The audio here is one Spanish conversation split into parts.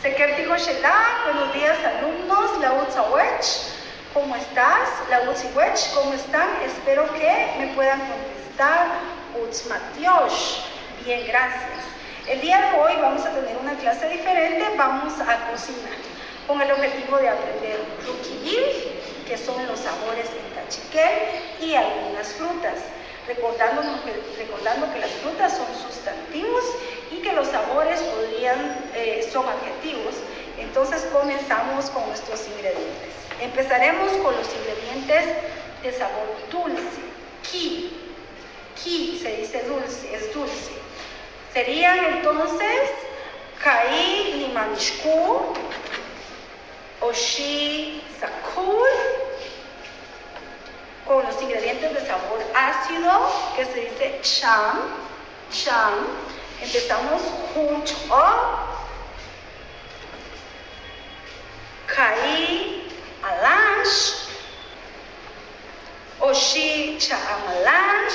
Sekertigo Shelah, buenos días alumnos, la Utzawech, ¿cómo estás? La Utziwech, ¿cómo están? Espero que me puedan contestar. Utzmatiosh, bien, gracias. El día de hoy vamos a tener una clase diferente, vamos a cocinar con el objetivo de aprender ruquilil, que son los sabores en cachiquel, y algunas frutas, recordando que las frutas son sustantivos y que los sabores son adjetivos. Entonces comenzamos con nuestros ingredientes. Empezaremos con los ingredientes de sabor dulce. Ki se dice dulce, es dulce. Serían entonces kai limamishku, oshi sakul, con los ingredientes de sabor ácido, que se dice cham. Empezamos juncho, kai alansh, oshi chaamalansh.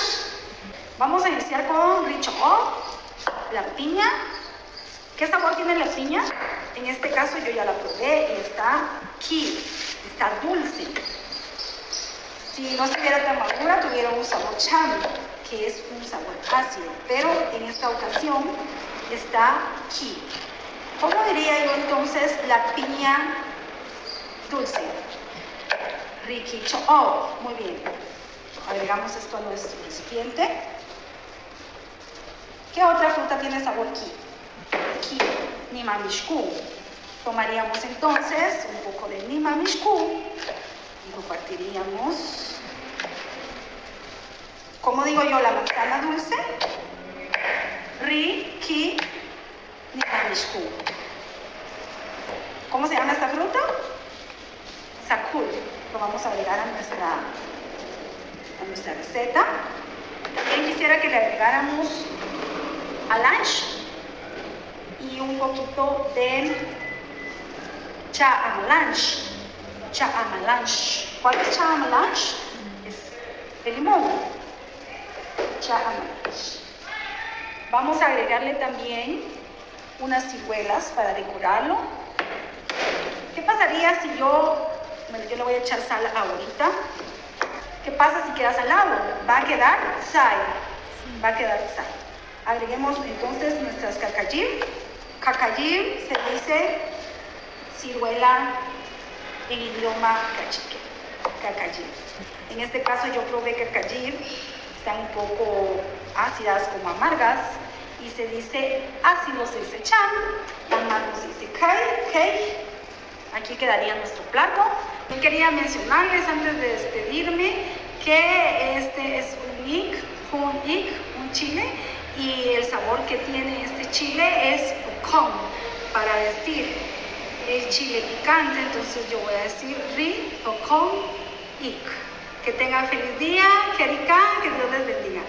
Vamos a iniciar con richo, la piña. ¿Qué sabor tiene la piña? En este caso yo ya la probé y está dulce. Si no estuviera tan madura, tuviera un sabor cham, que es un sabor ácido, pero en esta ocasión está ki. ¿Cómo diría yo entonces la piña dulce? Rikicho, muy bien. Agregamos esto a nuestro recipiente. ¿Qué otra fruta tiene sabor ki? Nimamishku. Tomaríamos entonces un poco de nimamishku y lo partiríamos. ¿Cómo digo yo la manzana dulce? Ki nimamishku. ¿Cómo se llama esta fruta? Sakul. Lo vamos a agregar a nuestra receta. También quisiera que le agregáramos alansh y un poquito de chaamalansh. ¿Cuál es chaamalansh? Es de limón. Chaamalansh. Vamos a agregarle también unas ciruelas para decorarlo. ¿Qué pasaría si yo le voy a echar sal ahorita? ¿Qué pasa si queda salado? Va a quedar sal. Agreguemos entonces nuestras cacayim. Cacayim se dice ciruela en idioma cachique. Cacayim. En este caso yo probé cacayim, están un poco ácidas como amargas, y se dice ácido se dice cham, amargo se dice kai. Aquí quedaría nuestro plato. Yo quería mencionarles antes de despedirme que este es un chile, y el sabor que tiene este chile es pocón, para decir el chile picante. Entonces yo voy a decir ri pocón ik. Que tengan feliz día, que Dios les bendiga.